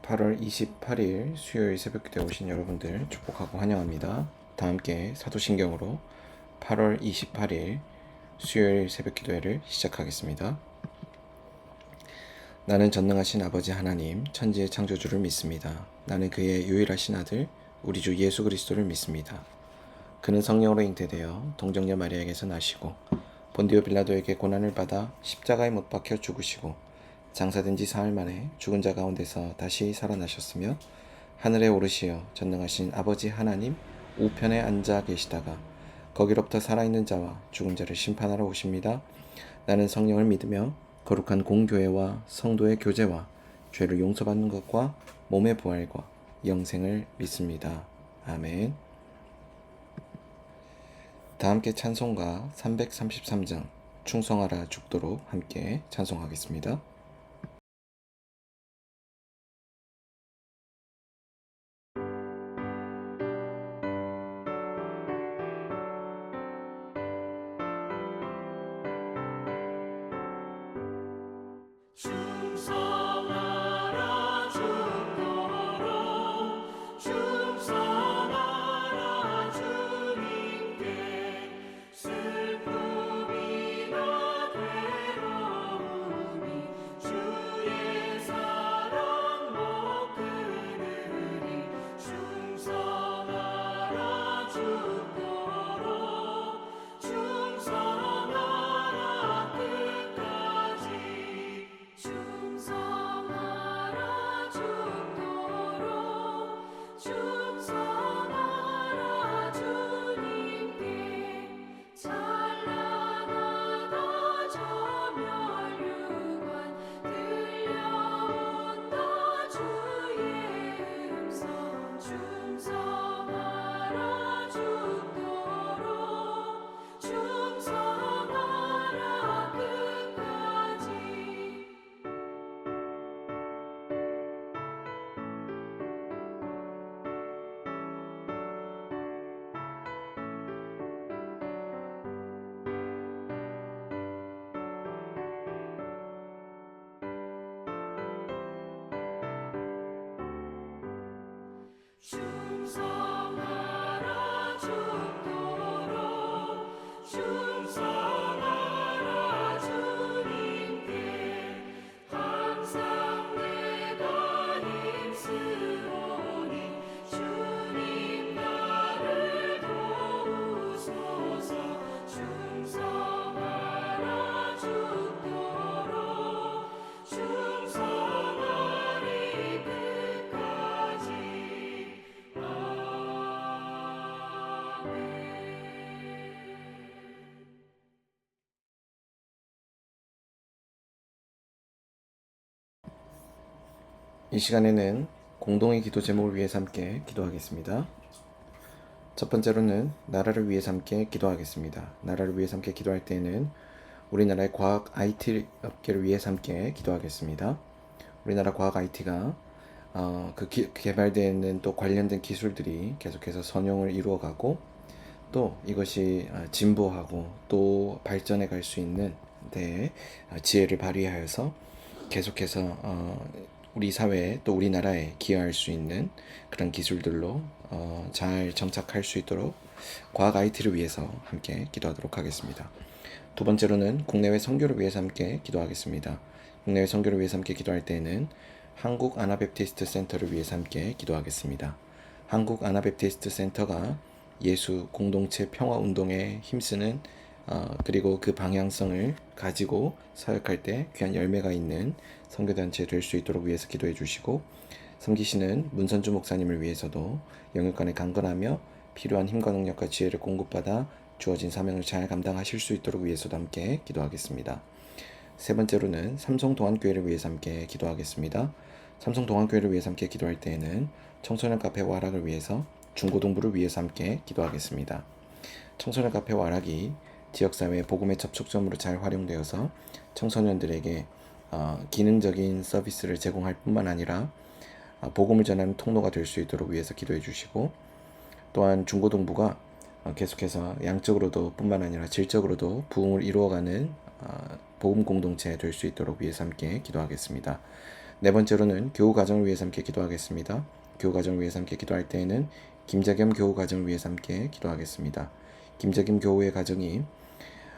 8월 28일 수요일 새벽기도에 오신 여러분들 축복하고 환영합니다. 다 함께 사도신경으로 8월 28일 수요일 새벽기도회를 시작하겠습니다. 나는 전능하신 아버지 하나님 천지의 창조주를 믿습니다. 나는 그의 유일하신 아들 우리 주 예수 그리스도를 믿습니다. 그는 성령으로 잉태되어 동정녀 마리아에게서 나시고 본디오 빌라도에게 고난을 받아 십자가에 못 박혀 죽으시고 장사된 지 사흘 만에 죽은 자 가운데서 다시 살아나셨으며 하늘에 오르시어 전능하신 아버지 하나님 우편에 앉아 계시다가 거기로부터 살아있는 자와 죽은 자를 심판하러 오십니다. 나는 성령을 믿으며 거룩한 공교회와 성도의 교제와 죄를 용서받는 것과 몸의 부활과 영생을 믿습니다. 아멘. 다 함께 찬송가 333장 충성하라 죽도록 함께 찬송하겠습니다. 충성하라 죽도록 충성하라 주님께 슬픔이나 괴로움이 주의 사랑 못 끊으리 충성하라 죽도록 충성하라 끝까지 충성하라 죽도록 충성하라 주님께 찬란하다 저 멸류관 들려온다 주의 음성 충성하라 죽도록 충성하라 끝까지 충성하라 죽도록 충성하라 주님께 항상 내가 힘쓰오니 주님 나를 도우소서 충성하라 죽도록 충성하리 끝까지 이 시간에는 공동의 기도 제목을 위해서 함께 기도하겠습니다. 첫 번째로는 나라를 위해서 함께 기도하겠습니다. 나라를 위해서 함께 기도할 때에는 우리나라의 과학 IT 업계를 위해서 함께 기도하겠습니다. 우리나라 과학 IT가 개발되는 또 관련된 기술들이 계속해서 선용을 이루어가고 또 이것이 진보하고 또 발전해 갈 수 있는 데 지혜를 발휘하여서 계속해서 우리 사회에 또 우리나라에 기여할 수 있는 그런 기술들로 잘 정착할 수 있도록 과학 IT를 위해서 함께 기도하도록 하겠습니다. 두 번째로는 국내외 선교를 위해서 함께 기도하겠습니다. 국내외 선교를 위해서 함께 기도할 때에는 한국 아나베프티스트 센터를 위해서 함께 기도하겠습니다. 한국 아나베프티스트 센터가 예수 공동체 평화 운동에 힘쓰는 그리고 그 방향성을 가지고 사역할 때 귀한 열매가 있는 선교단체 될 수 있도록 위해서 기도해 주시고, 섬기시는 문선주 목사님을 위해서도 영육간에 강건하며 필요한 힘과 능력과 지혜를 공급받아 주어진 사명을 잘 감당하실 수 있도록 위해서도 함께 기도하겠습니다. 세 번째로는 삼성동안교회를 위해서 함께 기도하겠습니다. 삼성동안교회를 위해서 함께 기도할 때에는 청소년 카페 와락을 위해서 중고등부를 위해서 함께 기도하겠습니다. 청소년 카페 와락이 지역사회 복음의 접촉점으로 잘 활용되어서 청소년들에게 기능적인 서비스를 제공할 뿐만 아니라 복음을 전하는 통로가 될 수 있도록 위해서 기도해 주시고, 또한 중고등부가 계속해서 양적으로도 뿐만 아니라 질적으로도 부흥을 이루어가는 복음 공동체 될 수 있도록 위해서 함께 기도하겠습니다. 네 번째로는 교우 가정을 위해서 함께 기도하겠습니다. 교우 가정을 위해서 함께 기도할 때에는 김재겸 교우 가정을 위해서 함께 기도하겠습니다. 김재겸 교우의 가정이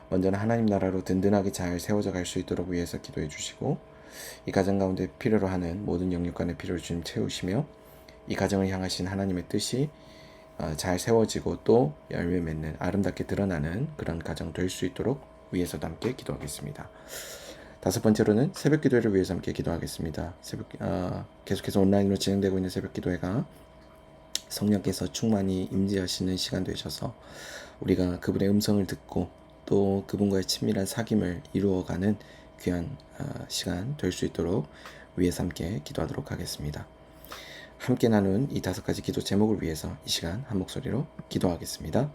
언제나 하나님 나라로 든든하게 잘 세워져 갈 수 있도록 위해서 기도해 주시고, 이 가정 가운데 필요로 하는 모든 영육간의 필요를 주님 채우시며, 이 가정을 향하신 하나님의 뜻이 잘 세워지고 또 열매 맺는 아름답게 드러나는 그런 가정 될 수 있도록 위해서도 함께 기도하겠습니다. 다섯 번째로는 새벽 기도회를 위해서 함께 기도하겠습니다. 계속해서 온라인으로 진행되고 있는 새벽 기도회가 성령께서 충만히 임재하시는 시간 되셔서 우리가 그분의 음성을 듣고 또 그분과의 친밀한 사귐을 이루어가는 귀한 시간 될 수 있도록 위해서 함께 기도하도록 하겠습니다. 함께 나눈 이 다섯 가지 기도 제목을 위해서 이 시간 한 목소리로 기도하겠습니다.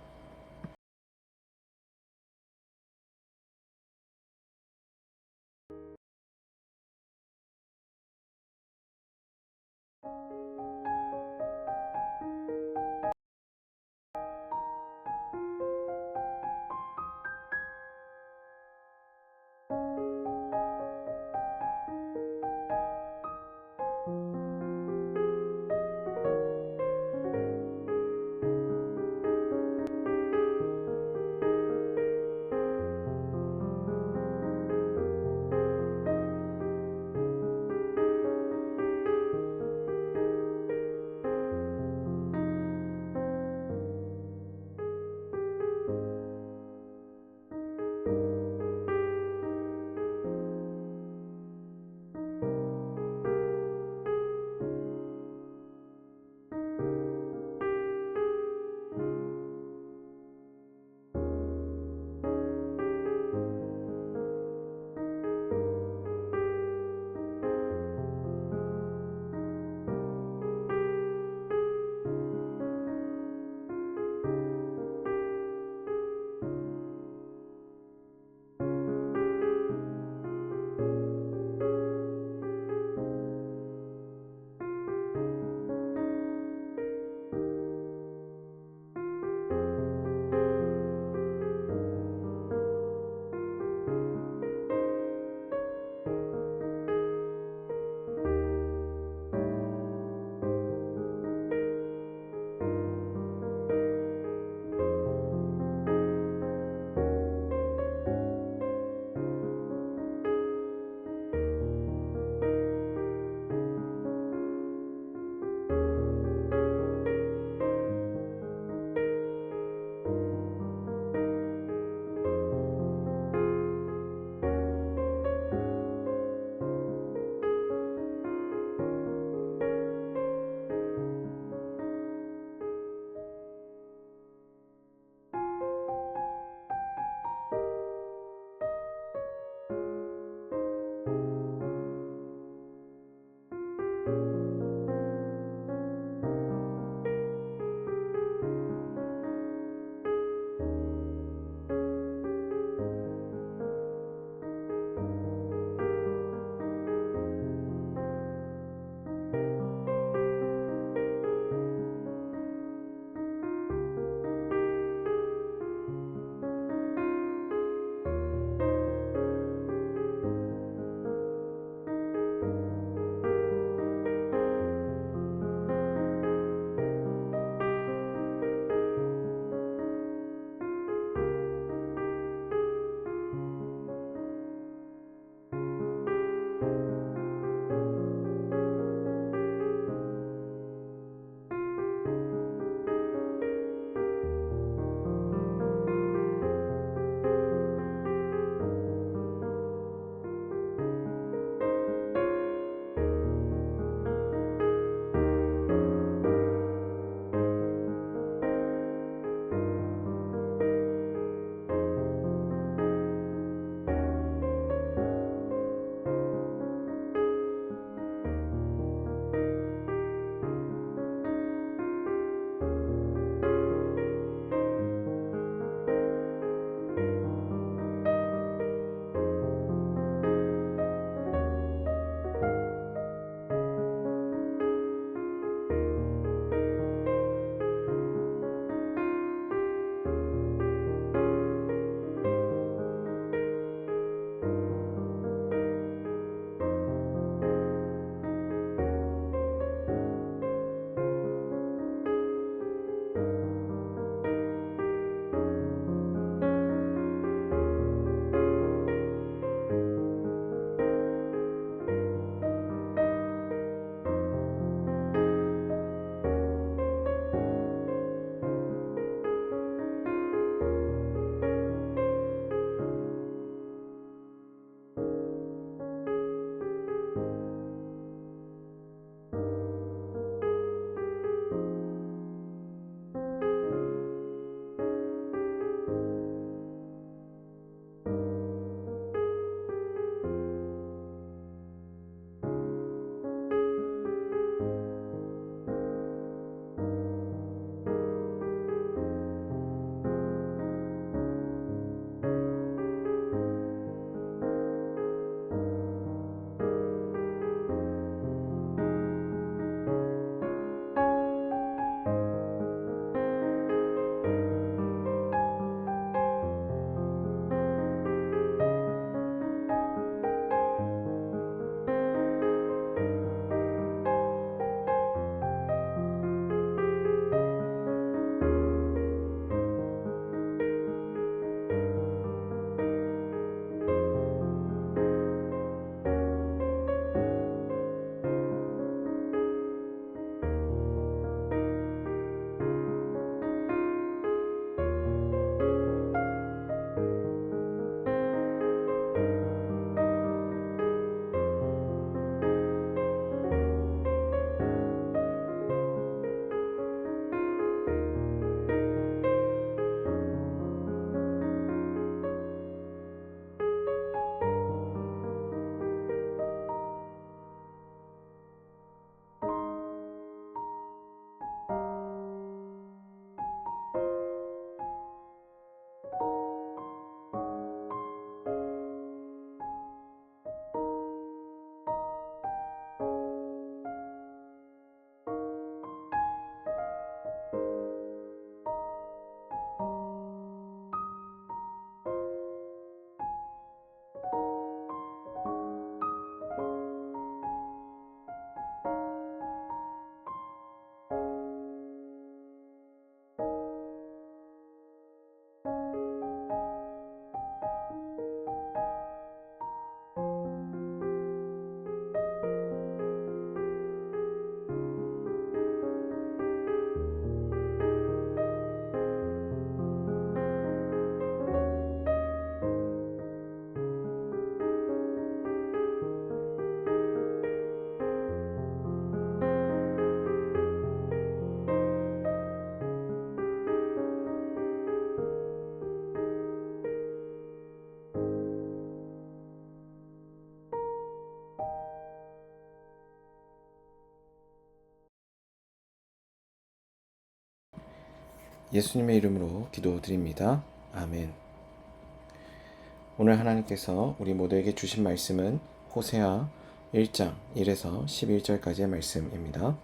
예수님의 이름으로 기도드립니다. 아멘. 오늘 하나님께서 우리 모두에게 주신 말씀은 호세아 1장 1에서 11절까지의 말씀입니다.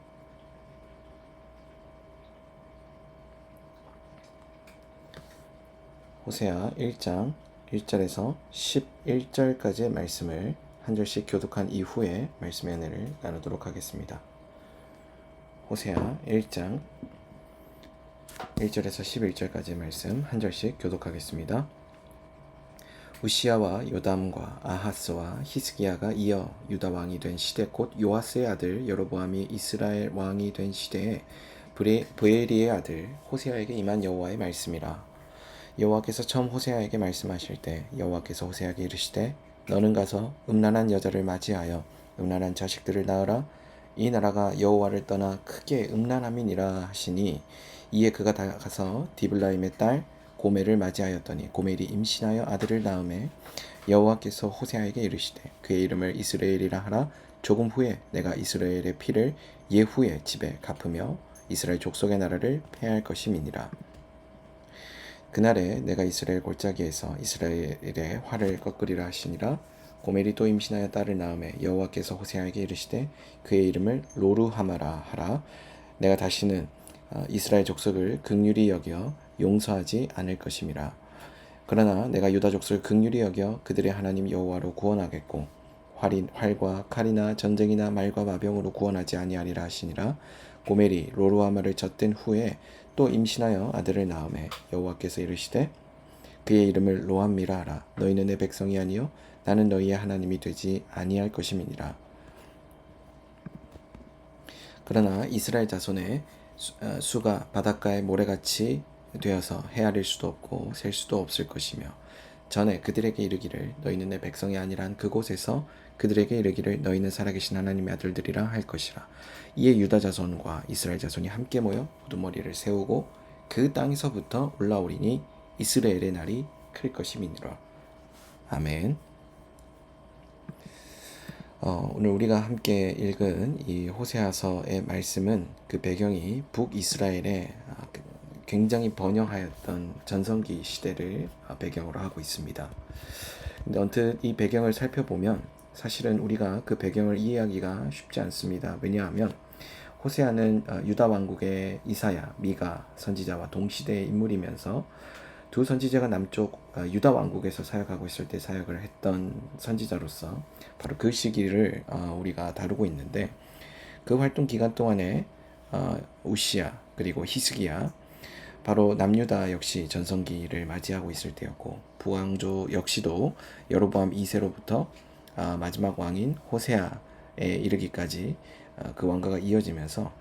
호세아 1장 1절에서 11절까지의 말씀을 한 절씩 교독한 이후에 말씀의 은혜를 나누도록 하겠습니다. 호세아 1장 1절에서 11절까지의 말씀 한 절씩 교독하겠습니다. 우시야와 요담과 아하스와 히스기야가 이어 유다 왕이 된 시대 곧 요아스의 아들 여로보암이 이스라엘 왕이 된 시대에 브에리의 아들 호세아에게 임한 여호와의 말씀이라. 여호와께서 처음 호세아에게 말씀하실 때 여호와께서 호세아에게 이르시되 너는 가서 음란한 여자를 맞이하여 음란한 자식들을 낳으라. 이 나라가 여호와를 떠나 크게 음란함이니라 하시니 이에 그가 가서 디블라임의 딸 고멜을 맞이하였더니 고멜이 임신하여 아들을 낳음에 여호와께서 호세아에게 이르시되 그의 이름을 이스라엘이라 하라. 조금 후에 내가 이스라엘의 피를 예후의 집에 갚으며 이스라엘 족속의 나라를 폐할 것임이니라. 그날에 내가 이스라엘 골짜기에서 이스라엘의 활을 꺾으리라 하시니라. 고멜이 또 임신하여 딸을 낳음에 여호와께서 호세아에게 이르시되 그의 이름을 로르하마라 하라. 내가 다시는 이스라엘 족속을 긍휼히 여겨 용서하지 않을 것임이라. 그러나 내가 유다 족속을 긍휼히 여겨 그들의 하나님 여호와로 구원하겠고 활과 칼이나 전쟁이나 말과 마병으로 구원하지 아니하리라 하시니라. 고멜이 로르하마를 젖된 후에 또 임신하여 아들을 낳음에 여호와께서 이르시되 그의 이름을 로암미라 하라. 너희는 내 백성이 아니요 나는 너희의 하나님이 되지 아니할 것임이니라. 그러나 이스라엘 자손의 수가 바닷가의 모래같이 되어서 헤아릴 수도 없고 셀 수도 없을 것이며 전에 그들에게 이르기를 너희는 내 백성이 아니란 그곳에서 그들에게 이르기를 너희는 살아계신 하나님의 아들들이라 할 것이라. 이에 유다 자손과 이스라엘 자손이 함께 모여 우두머리를 세우고 그 땅에서부터 올라오리니 이스라엘의 날이 클 것임이니라. 아멘. 오늘 우리가 함께 읽은 이 호세아서의 말씀은 그 배경이 북이스라엘의 굉장히 번영하였던 전성기 시대를 배경으로 하고 있습니다. 근데 언뜻 이 배경을 살펴보면 사실은 우리가 그 배경을 이해하기가 쉽지 않습니다. 왜냐하면 호세아는 유다 왕국의 이사야, 미가 선지자와 동시대의 인물이면서 두 선지자가 남쪽 유다 왕국에서 사역하고 있을 때 사역을 했던 선지자로서 바로 그 시기를 우리가 다루고 있는데 그 활동 기간 동안에 우시야 그리고 히스기야 바로 남유다 역시 전성기를 맞이하고 있을 때였고 부왕조 역시도 여로보암 2세로부터 마지막 왕인 호세아에 이르기까지 그 왕가가 이어지면서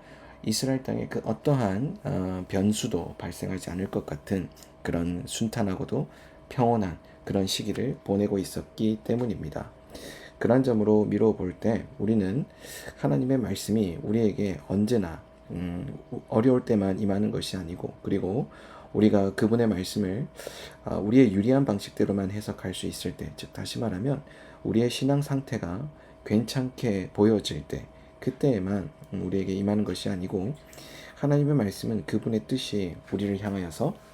이스라엘 땅에 그 어떠한 변수도 발생하지 않을 것 같은 그런 순탄하고도 평온한 그런 시기를 보내고 있었기 때문입니다. 그런 점으로 미루어 볼 때 우리는 하나님의 말씀이 우리에게 언제나 어려울 때만 임하는 것이 아니고 그리고 우리가 그분의 말씀을 우리의 유리한 방식대로만 해석할 수 있을 때, 즉 다시 말하면 우리의 신앙 상태가 괜찮게 보여질 때 그때에만 우리에게 임하는 것이 아니고 하나님의 말씀은 그분의 뜻이 우리를 향하여서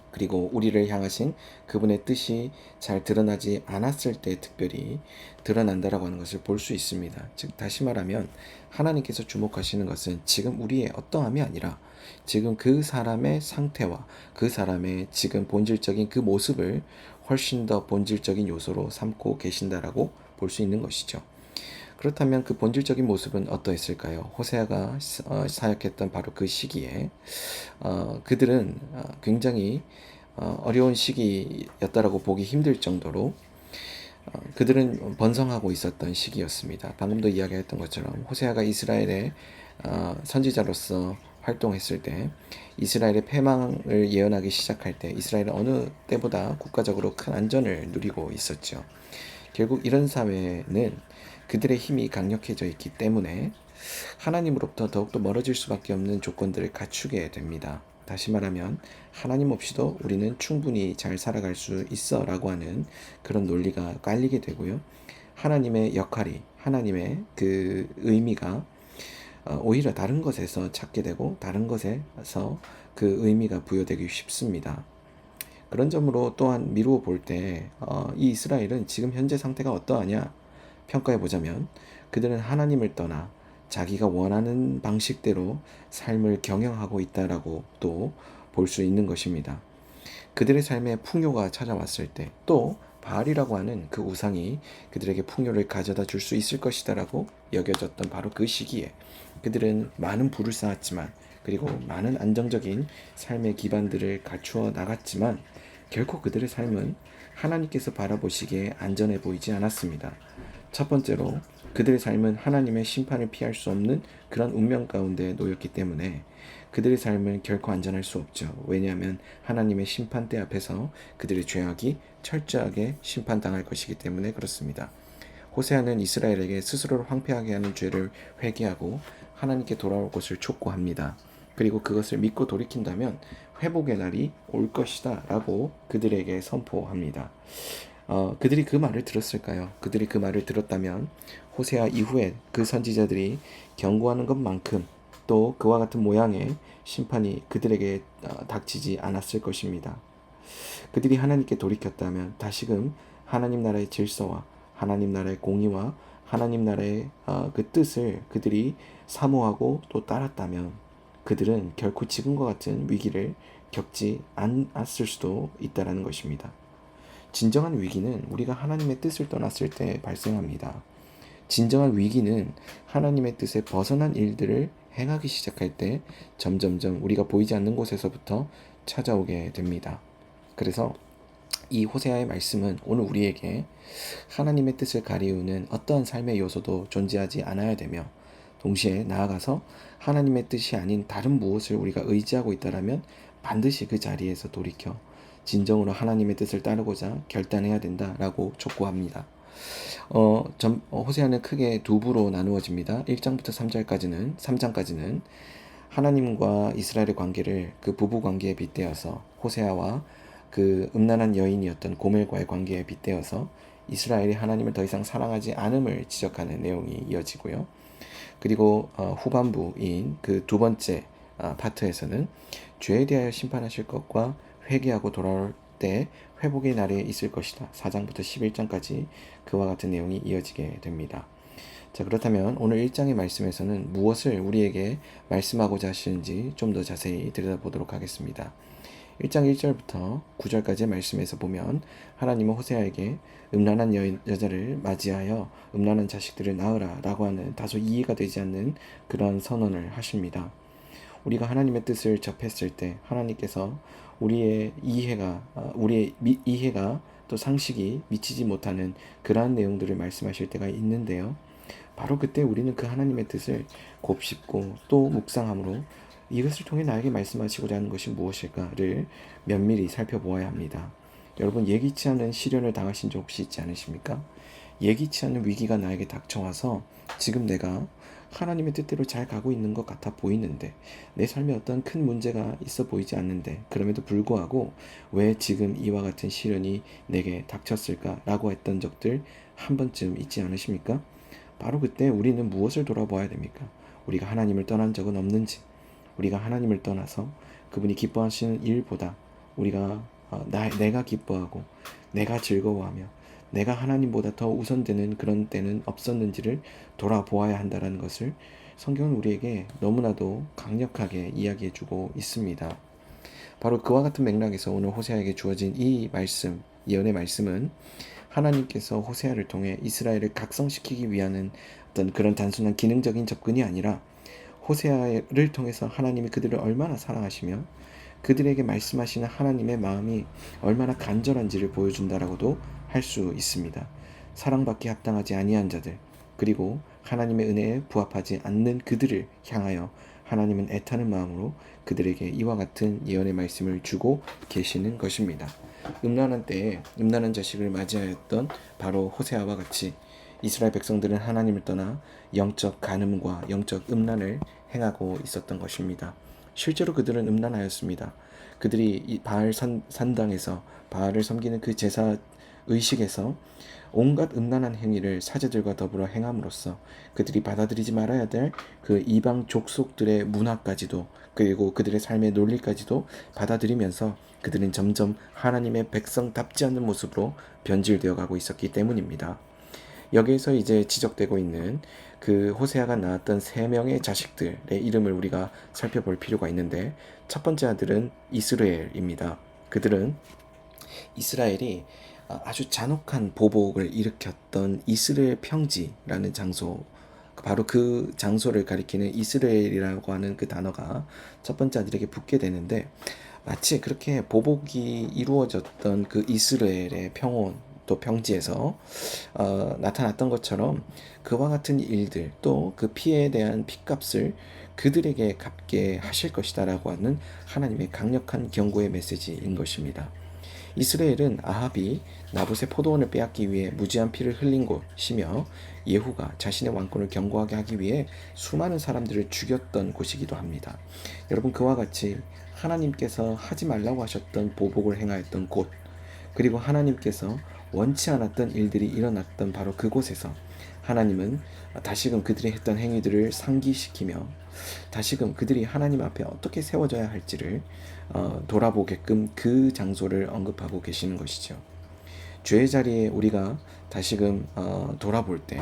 그리고 우리를 향하신 그분의 뜻이 잘 드러나지 않았을 때 특별히 드러난다라고 하는 것을 볼 수 있습니다. 즉 다시 말하면 하나님께서 주목하시는 것은 지금 우리의 어떠함이 아니라 지금 그 사람의 상태와 그 사람의 지금 본질적인 그 모습을 훨씬 더 본질적인 요소로 삼고 계신다라고 볼 수 있는 것이죠. 그렇다면 그 본질적인 모습은 어떠했을까요? 호세아가 사역했던 바로 그 시기에 그들은 굉장히 어려운 시기였다라고 보기 힘들 정도로 그들은 번성하고 있었던 시기였습니다. 방금도 이야기했던 것처럼 호세아가 이스라엘의 선지자로서 활동했을 때 이스라엘의 패망을 예언하기 시작할 때 이스라엘은 어느 때보다 국가적으로 큰 안전을 누리고 있었죠. 결국 이런 사회는 그들의 힘이 강력해져 있기 때문에 하나님으로부터 더욱더 멀어질 수밖에 없는 조건들을 갖추게 됩니다. 다시 말하면 하나님 없이도 우리는 충분히 잘 살아갈 수 있어 라고 하는 그런 논리가 깔리게 되고요. 하나님의 역할이 하나님의 그 의미가 오히려 다른 것에서 찾게 되고 다른 것에서 그 의미가 부여되기 쉽습니다. 그런 점으로 또한 미루어 볼 때 이 이스라엘은 지금 현재 상태가 어떠하냐 평가해 보자면 그들은 하나님을 떠나 자기가 원하는 방식대로 삶을 경영하고 있다라고 또 볼 수 있는 것입니다. 그들의 삶에 풍요가 찾아왔을 때 또 바알이라고 하는 그 우상이 그들에게 풍요를 가져다 줄 수 있을 것이다라고 여겨졌던 바로 그 시기에 그들은 많은 부를 쌓았지만 그리고 많은 안정적인 삶의 기반들을 갖추어 나갔지만 결코 그들의 삶은 하나님께서 바라보시기에 안전해 보이지 않았습니다. 첫 번째로 그들의 삶은 하나님의 심판을 피할 수 없는 그런 운명 가운데 놓였기 때문에 그들의 삶은 결코 안전할 수 없죠. 왜냐하면 하나님의 심판대 앞에서 그들의 죄악이 철저하게 심판당할 것이기 때문에 그렇습니다. 호세아는 이스라엘에게 스스로를 황폐하게 하는 죄를 회개하고 하나님께 돌아올 것을 촉구합니다. 그리고 그것을 믿고 돌이킨다면 회복의 날이 올 것이다 라고 그들에게 선포합니다. 그들이 그 말을 들었을까요? 그들이 그 말을 들었다면 호세아 이후에 그 선지자들이 경고하는 것만큼 또 그와 같은 모양의 심판이 그들에게 닥치지 않았을 것입니다. 그들이 하나님께 돌이켰다면 다시금 하나님 나라의 질서와 하나님 나라의 공의와 하나님 나라의 그 뜻을 그들이 사모하고 또 따랐다면 그들은 결코 지금과 같은 위기를 겪지 않았을 수도 있다는 것입니다. 진정한 위기는 우리가 하나님의 뜻을 떠났을 때 발생합니다. 진정한 위기는 하나님의 뜻에 벗어난 일들을 행하기 시작할 때 점점점 우리가 보이지 않는 곳에서부터 찾아오게 됩니다. 그래서 이 호세아의 말씀은 오늘 우리에게 하나님의 뜻을 가리우는 어떠한 삶의 요소도 존재하지 않아야 되며 동시에 나아가서 하나님의 뜻이 아닌 다른 무엇을 우리가 의지하고 있다면 반드시 그 자리에서 돌이켜 진정으로 하나님의 뜻을 따르고자 결단해야 된다라고 촉구합니다. 호세아는 크게 두 부로 나누어집니다. 1장부터 3장까지는 하나님과 이스라엘의 관계를 그 부부 관계에 빗대어서 호세아와 그 음란한 여인이었던 고멜과의 관계에 빗대어서 이스라엘이 하나님을 더 이상 사랑하지 않음을 지적하는 내용이 이어지고요. 그리고 후반부인 그 두 번째 파트에서는 죄에 대하여 심판하실 것과 회개하고 돌아올 때 회복의 날에 있을 것이다. 4장부터 11장까지 그와 같은 내용이 이어지게 됩니다. 자, 그렇다면 오늘 1장의 말씀에서는 무엇을 우리에게 말씀하고자 하시는지 좀 더 자세히 들여다보도록 하겠습니다. 1장 1절부터 9절까지의 말씀에서 보면 하나님은 호세아에게 음란한 여자를 맞이하여 음란한 자식들을 낳으라 라고 하는 다소 이해가 되지 않는 그런 선언을 하십니다. 우리가 하나님의 뜻을 접했을 때 하나님께서 우리의 이해가 또 상식이 미치지 못하는 그러한 내용들을 말씀하실 때가 있는데요. 바로 그때 우리는 그 하나님의 뜻을 곱씹고 또 묵상함으로 이것을 통해 나에게 말씀하시고자 하는 것이 무엇일까를 면밀히 살펴보아야 합니다. 여러분, 예기치 않은 시련을 당하신 적 혹시 있지 않으십니까? 예기치 않은 위기가 나에게 닥쳐와서 지금 내가 하나님의 뜻대로 잘 가고 있는 것 같아 보이는데 내 삶에 어떤 큰 문제가 있어 보이지 않는데 그럼에도 불구하고 왜 지금 이와 같은 시련이 내게 닥쳤을까라고 했던 적들 한 번쯤 있지 않으십니까? 바로 그때 우리는 무엇을 돌아보아야 됩니까? 우리가 하나님을 떠난 적은 없는지, 우리가 하나님을 떠나서 그분이 기뻐하시는 일보다 우리가 내가 기뻐하고 내가 즐거워하며 내가 하나님보다 더 우선되는 그런 때는 없었는지를 돌아보아야 한다는 것을 성경은 우리에게 너무나도 강력하게 이야기해주고 있습니다. 바로 그와 같은 맥락에서 오늘 호세아에게 주어진 이 말씀, 예언의 말씀은 하나님께서 호세아를 통해 이스라엘을 각성시키기 위한 어떤 그런 단순한 기능적인 접근이 아니라 호세아를 통해서 하나님이 그들을 얼마나 사랑하시며 그들에게 말씀하시는 하나님의 마음이 얼마나 간절한지를 보여준다라고도 할 수 있습니다. 사랑받기 합당하지 아니한 자들, 그리고 하나님의 은혜에 부합하지 않는 그들을 향하여 하나님은 애타는 마음으로 그들에게 이와 같은 예언의 말씀을 주고 계시는 것입니다. 음란한 때에 음란한 자식을 맞이하였던 바로 호세아와 같이 이스라엘 백성들은 하나님을 떠나 영적 간음과 영적 음란을 행하고 있었던 것입니다. 실제로 그들은 음란하였습니다. 그들이 이 바알 산당에서 바알을 섬기는 그 제사 의식에서 온갖 음란한 행위를 사제들과 더불어 행함으로써 그들이 받아들이지 말아야 될 그 이방 족속들의 문화까지도, 그리고 그들의 삶의 논리까지도 받아들이면서 그들은 점점 하나님의 백성답지 않는 모습으로 변질되어 가고 있었기 때문입니다. 여기에서 이제 지적되고 있는 그 호세아가 낳았던 세 명의 자식들의 이름을 우리가 살펴볼 필요가 있는데, 첫 번째 아들은 이스라엘입니다. 그들은 이스라엘이 아주 잔혹한 보복을 일으켰던 이스라엘 평지라는 장소, 바로 그 장소를 가리키는 이스라엘이라고 하는 그 단어가 첫 번째 아들에게 붙게 되는데, 마치 그렇게 보복이 이루어졌던 그 이스라엘의 평온 또 평지에서 나타났던 것처럼 그와 같은 일들, 또 그 피해에 대한 핏값을 그들에게 갚게 하실 것이다라고 하는 하나님의 강력한 경고의 메시지인 것입니다. 이스라엘은 아합이 나봇의 포도원을 빼앗기 위해 무지한 피를 흘린 곳이며, 예후가 자신의 왕권을 견고하게 하기 위해 수많은 사람들을 죽였던 곳이기도 합니다. 여러분, 그와 같이 하나님께서 하지 말라고 하셨던 보복을 행하였던 곳, 그리고 하나님께서 원치 않았던 일들이 일어났던 바로 그곳에서 하나님은 다시금 그들이 했던 행위들을 상기시키며 다시금 그들이 하나님 앞에 어떻게 세워져야 할지를 돌아보게끔 그 장소를 언급하고 계시는 것이죠. 죄의 자리에 우리가 다시금 돌아볼 때,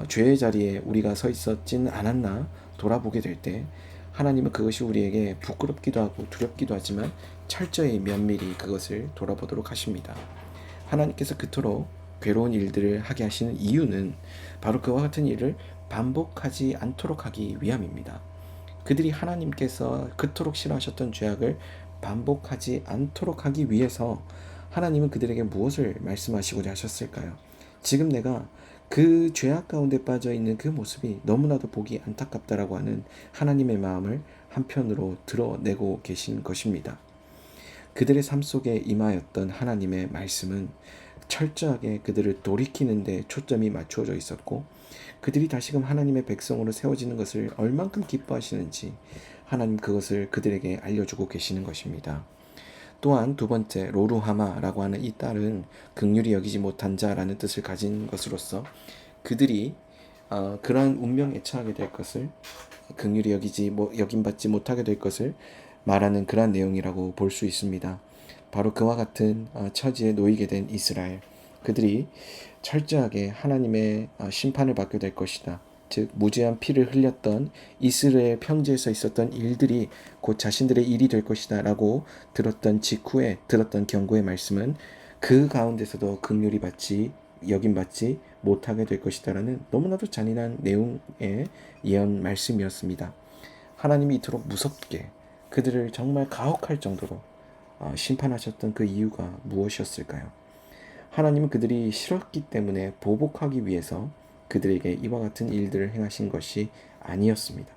죄의 자리에 우리가 서 있었진 않았나 돌아보게 될 때, 하나님은 그것이 우리에게 부끄럽기도 하고 두렵기도 하지만 철저히 면밀히 그것을 돌아보도록 하십니다. 하나님께서 그토록 괴로운 일들을 하게 하시는 이유는 바로 그와 같은 일을 반복하지 않도록 하기 위함입니다. 그들이 하나님께서 그토록 싫어하셨던 죄악을 반복하지 않도록 하기 위해서 하나님은 그들에게 무엇을 말씀하시고자 하셨을까요? 지금 내가 그 죄악 가운데 빠져 있는 그 모습이 너무나도 보기 안타깝다라고 하는 하나님의 마음을 한편으로 드러내고 계신 것입니다. 그들의 삶 속에 임하였던 하나님의 말씀은 철저하게 그들을 돌이키는 데 초점이 맞추어져 있었고, 그들이 다시금 하나님의 백성으로 세워지는 것을 얼만큼 기뻐하시는지 하나님 그것을 그들에게 알려주고 계시는 것입니다. 또한 두 번째, 로루하마라고 하는 이 딸은 긍휼히 여기지 못한 자라는 뜻을 가진 것으로서 그들이 그러한 운명에 처하게 될 것을, 긍휼히 여김받지 못하게 될 것을 말하는 그러한 내용이라고 볼 수 있습니다. 바로 그와 같은 처지에 놓이게 된 이스라엘, 그들이 철저하게 하나님의 심판을 받게 될 것이다. 즉 무죄한 피를 흘렸던 이스라엘 평지에서 있었던 일들이 곧 자신들의 일이 될 것이다 라고 들었던 직후에 들었던 경고의 말씀은 그 가운데서도 긍휼히 여김받지 못하게 될 것이다 라는 너무나도 잔인한 내용의 예언 말씀이었습니다. 하나님이 이토록 무섭게 그들을 정말 가혹할 정도로 심판하셨던 그 이유가 무엇이었을까요? 하나님은 그들이 싫었기 때문에 보복하기 위해서 그들에게 이와 같은 일들을 행하신 것이 아니었습니다.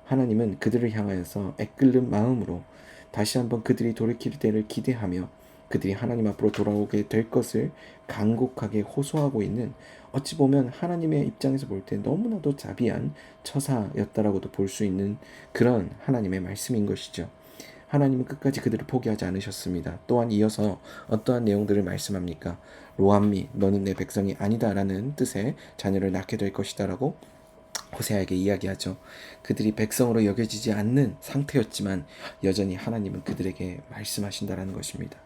하나님은 그들을 향하여서 애끓는 마음으로 다시 한번 그들이 돌이킬 때를 기대하며 그들이 하나님 앞으로 돌아오게 될 것을 간곡하게 호소하고 있는, 어찌 보면 하나님의 입장에서 볼 때 너무나도 자비한 처사였다라고도 볼 수 있는 그런 하나님의 말씀인 것이죠. 하나님은 끝까지 그들을 포기하지 않으셨습니다. 또한 이어서 어떠한 내용들을 말씀합니까? 로암미, 너는 내 백성이 아니다라는 뜻의 자녀를 낳게 될 것이다라고 호세아에게 이야기하죠. 그들이 백성으로 여겨지지 않는 상태였지만 여전히 하나님은 그들에게 말씀하신다라는 것입니다.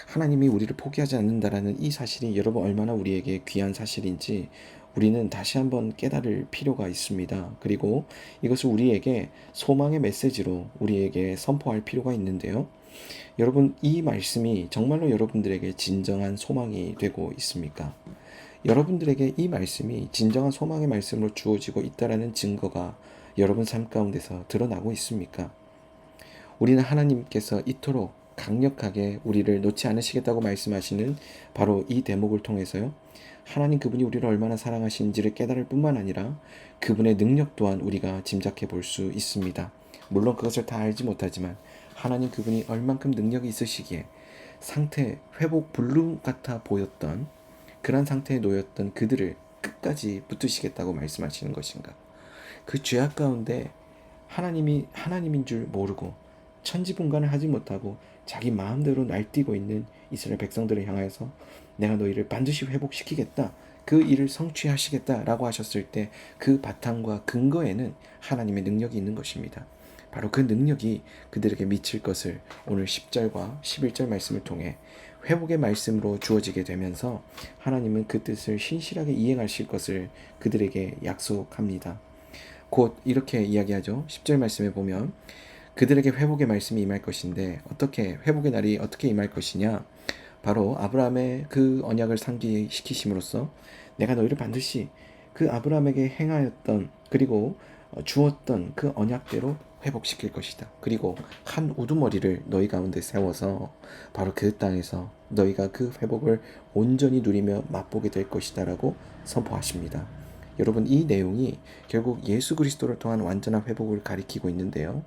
하나님이 우리를 포기하지 않는다라는 이 사실이 여러분 얼마나 우리에게 귀한 사실인지 우리는 다시 한번 깨달을 필요가 있습니다. 그리고 이것을 우리에게 소망의 메시지로 우리에게 선포할 필요가 있는데요. 여러분, 이 말씀이 정말로 여러분들에게 진정한 소망이 되고 있습니까? 여러분들에게 이 말씀이 진정한 소망의 말씀으로 주어지고 있다라는 증거가 여러분 삶 가운데서 드러나고 있습니까? 우리는 하나님께서 이토록 강력하게 우리를 놓지 않으시겠다고 말씀하시는 바로 이 대목을 통해서요, 하나님 그분이 우리를 얼마나 사랑하시는지를 깨달을 뿐만 아니라 그분의 능력 또한 우리가 짐작해 볼 수 있습니다. 물론 그것을 다 알지 못하지만 하나님 그분이 얼만큼 능력이 있으시기에 상태 회복 불능 같아 보였던 그런 상태에 놓였던 그들을 끝까지 붙드시겠다고 말씀하시는 것인가? 그 죄악 가운데 하나님이 하나님인 줄 모르고 천지분간을 하지 못하고 자기 마음대로 날뛰고 있는 이스라엘 백성들을 향하여서 내가 너희를 반드시 회복시키겠다, 그 일을 성취하시겠다라고 하셨을 때 그 바탕과 근거에는 하나님의 능력이 있는 것입니다. 바로 그 능력이 그들에게 미칠 것을 오늘 10절과 11절 말씀을 통해 회복의 말씀으로 주어지게 되면서 하나님은 그 뜻을 신실하게 이행하실 것을 그들에게 약속합니다. 곧 이렇게 이야기하죠. 10절 말씀에 보면 그들에게 회복의 말씀이 임할 것인데, 어떻게 회복의 날이 어떻게 임할 것이냐, 바로 아브라함의 그 언약을 상기시키심으로써 내가 너희를 반드시 그 아브라함에게 행하였던 그리고 주었던 그 언약대로 회복시킬 것이다. 그리고 한 우두머리를 너희 가운데 세워서 바로 그 땅에서 너희가 그 회복을 온전히 누리며 맛보게 될 것이다 라고 선포하십니다. 여러분, 이 내용이 결국 예수 그리스도를 통한 완전한 회복을 가리키고 있는데요,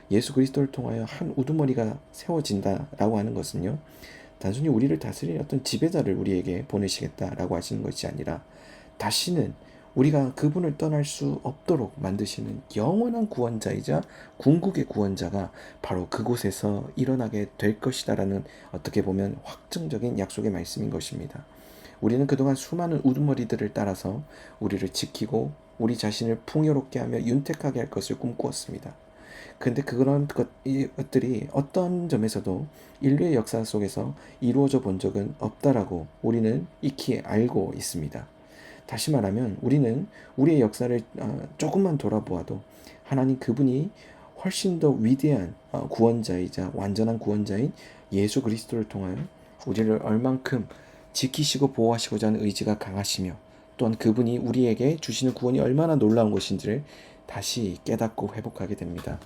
예수 그리스도를 통하여 한 우두머리가 세워진다라고 하는 것은요, 단순히 우리를 다스리는 어떤 지배자를 우리에게 보내시겠다라고 하시는 것이 아니라 다시는 우리가 그분을 떠날 수 없도록 만드시는 영원한 구원자이자 궁극의 구원자가 바로 그곳에서 일어나게 될 것이다라는, 어떻게 보면 확정적인 약속의 말씀인 것입니다. 우리는 그동안 수많은 우두머리들을 따라서 우리를 지키고 우리 자신을 풍요롭게 하며 윤택하게 할 것을 꿈꾸었습니다. 근데 그런 것들이 어떤 점에서도 인류의 역사 속에서 이루어져 본 적은 없다라고 우리는 익히 알고 있습니다. 다시 말하면 우리는 우리의 역사를 조금만 돌아보아도 하나님 그분이 훨씬 더 위대한 구원자이자 완전한 구원자인 예수 그리스도를 통하여 우리를 얼만큼 지키시고 보호하시고자 하는 의지가 강하시며, 또한 그분이 우리에게 주시는 구원이 얼마나 놀라운 것인지를 다시 깨닫고 회복하게 됩니다.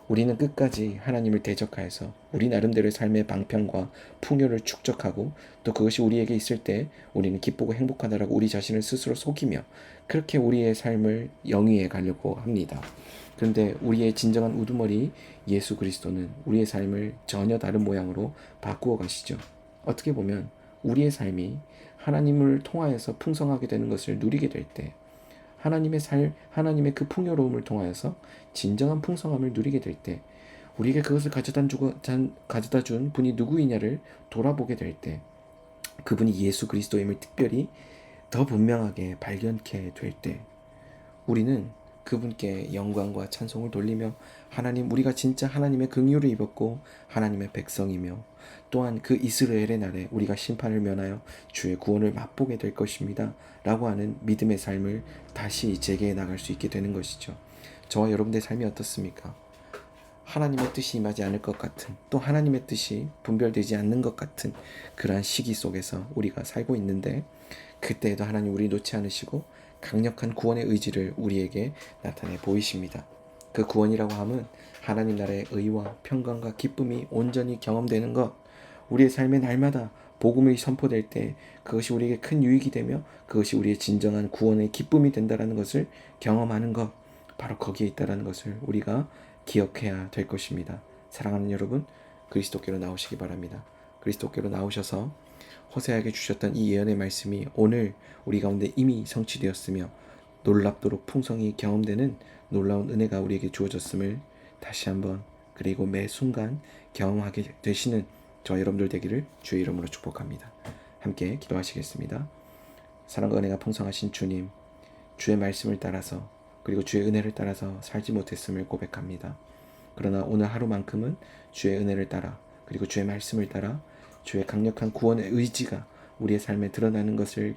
우리는 끝까지 하나님을 대적하여서 우리 나름대로의 삶의 방편과 풍요를 축적하고, 또 그것이 우리에게 있을 때 우리는 기쁘고 행복하다라고 우리 자신을 스스로 속이며 그렇게 우리의 삶을 영위해 가려고 합니다. 그런데 우리의 진정한 우두머리 예수 그리스도는 우리의 삶을 전혀 다른 모양으로 바꾸어 가시죠. 어떻게 보면 우리의 삶이 하나님을 통하여서 풍성하게 되는 것을 누리게 될 때, 하나님의 그 풍요로움을 통하여서 진정한 풍성함을 누리게 될 때, 우리에게 그것을 가져다 준 분이 누구이냐를 돌아보게 될 때, 그분이 예수 그리스도임을 특별히 더 분명하게 발견케 될 때, 우리는 그분께 영광과 찬송을 돌리며 하나님, 우리가 진짜 하나님의 긍휼을 입었고 하나님의 백성이며, 또한 그 이스라엘의 날에 우리가 심판을 면하여 주의 구원을 맛보게 될 것입니다 라고 하는 믿음의 삶을 다시 재개해 나갈 수 있게 되는 것이죠. 저와 여러분들의 삶이 어떻습니까? 하나님의 뜻이 임하지 않을 것 같은, 또 하나님의 뜻이 분별되지 않는 것 같은 그러한 시기 속에서 우리가 살고 있는데, 그때에도 하나님 우리 놓지 않으시고 강력한 구원의 의지를 우리에게 나타내 보이십니다. 그 구원이라고 함은 하나님 나라의 의와 평강과 기쁨이 온전히 경험되는 것, 우리의 삶의 날마다 복음이 선포될 때 그것이 우리에게 큰 유익이 되며 그것이 우리의 진정한 구원의 기쁨이 된다는 것을 경험하는 것, 바로 거기에 있다는 것을 우리가 기억해야 될 것입니다. 사랑하는 여러분, 그리스도께로 나오시기 바랍니다. 그리스도께로 나오셔서 호세아에게 주셨던 이 예언의 말씀이 오늘 우리 가운데 이미 성취되었으며 놀랍도록 풍성히 경험되는 놀라운 은혜가 우리에게 주어졌음을 다시 한번, 그리고 매 순간 경험하게 되시는 저와 여러분들 되기를 주의 이름으로 축복합니다. 함께 기도하시겠습니다. 사랑과 은혜가 풍성하신 주님, 주의 말씀을 따라서 그리고 주의 은혜를 따라서 살지 못했음을 고백합니다. 그러나 오늘 하루만큼은 주의 은혜를 따라 그리고 주의 말씀을 따라 주의 강력한 구원의 의지가 우리의 삶에 드러나는 것을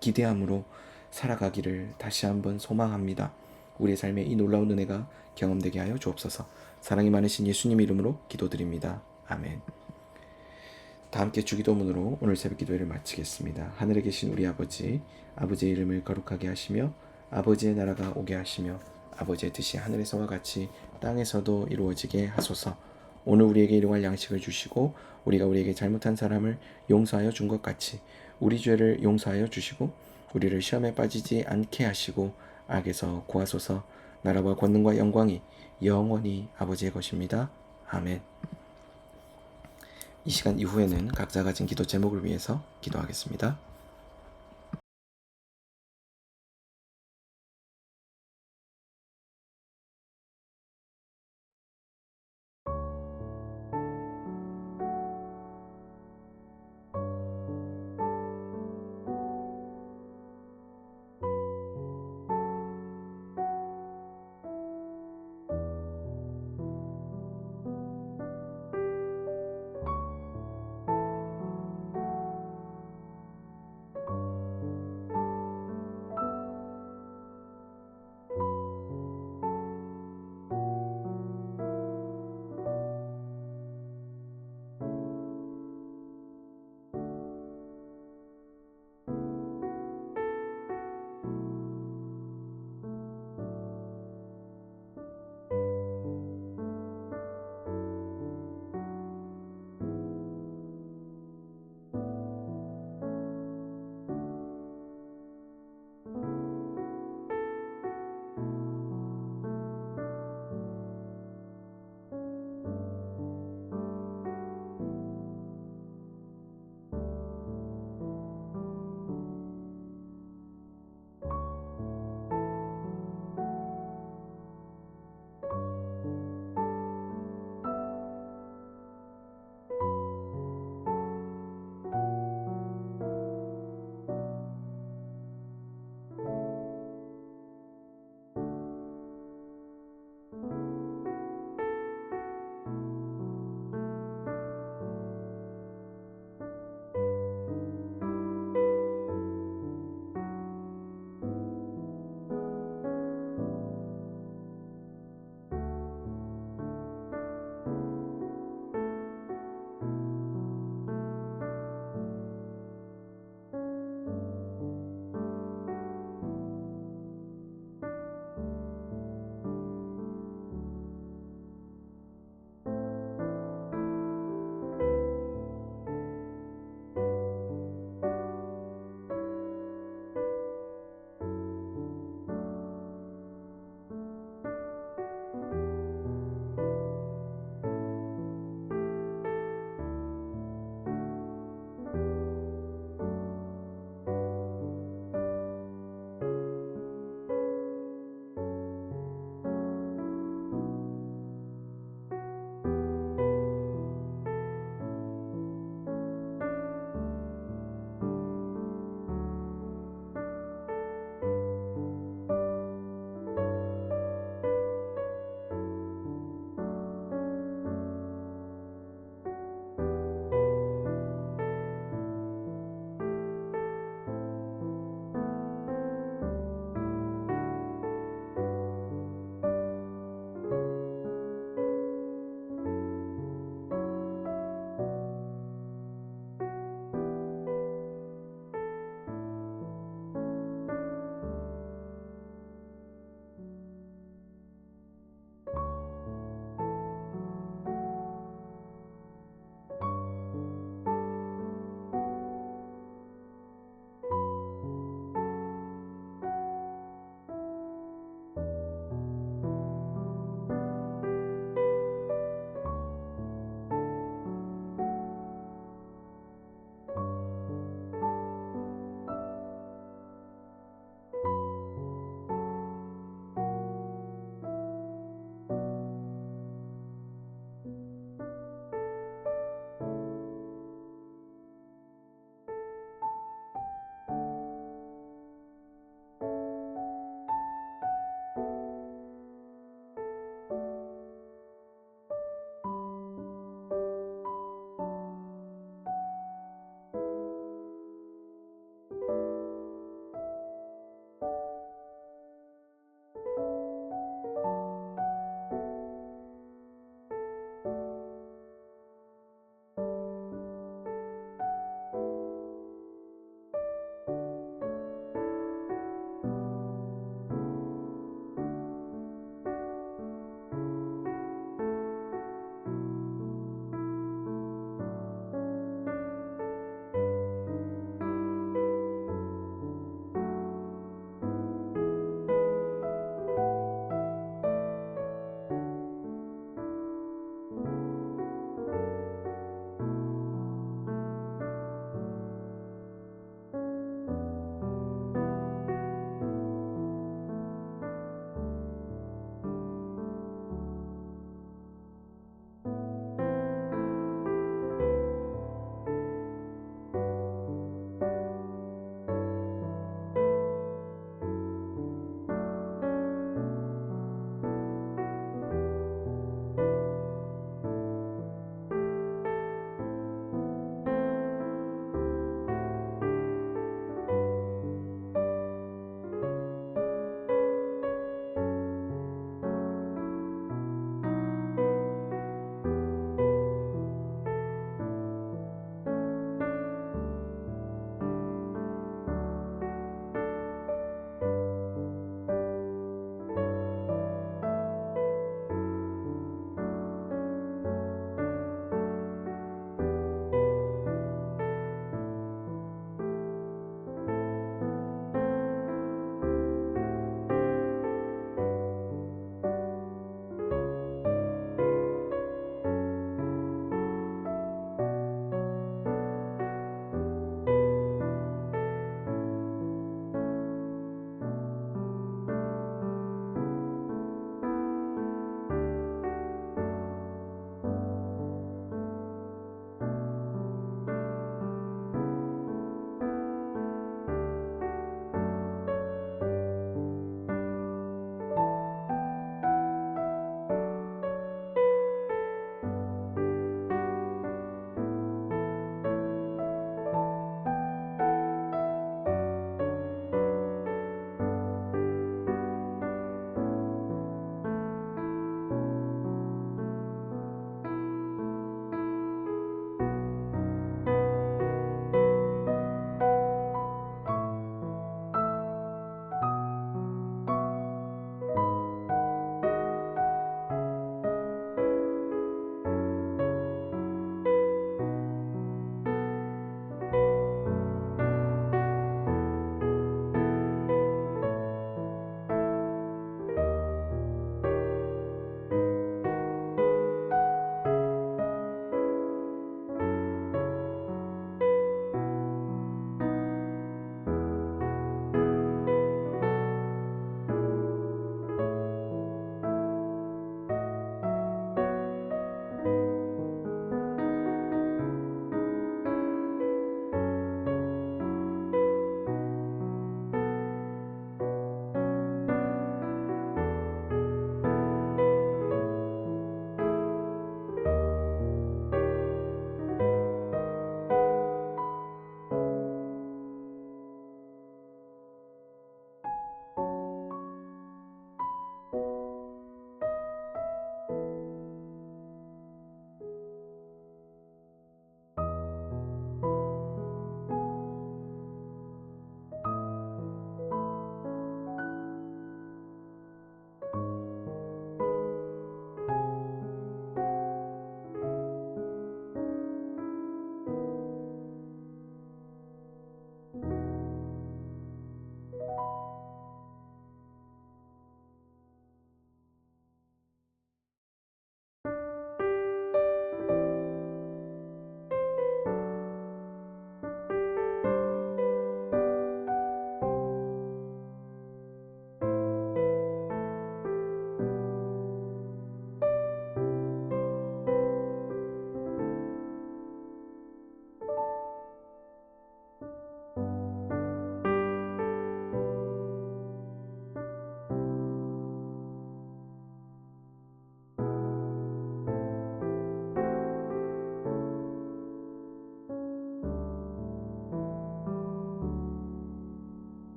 기대함으로 살아가기를 다시 한번 소망합니다. 우리의 삶에 이 놀라운 은혜가 경험되게 하여 주옵소서. 사랑이 많으신 예수님 이름으로 기도드립니다. 아멘. 다 함께 주기도문으로 오늘 새벽 기도회를 마치겠습니다. 하늘에 계신 우리 아버지, 아버지의 이름을 거룩하게 하시며 아버지의 나라가 오게 하시며 아버지의 뜻이 하늘에서와 같이 땅에서도 이루어지게 하소서. 오늘 우리에게 일용할 양식을 주시고 우리가 우리에게 잘못한 사람을 용서하여 준 것 같이 우리 죄를 용서하여 주시고 우리를 시험에 빠지지 않게 하시고 악에서 구하소서. 나라와 권능과 영광이 영원히 아버지의 것입니다. 아멘. 이 시간 이후에는 각자 가진 기도 제목을 위해서 기도하겠습니다.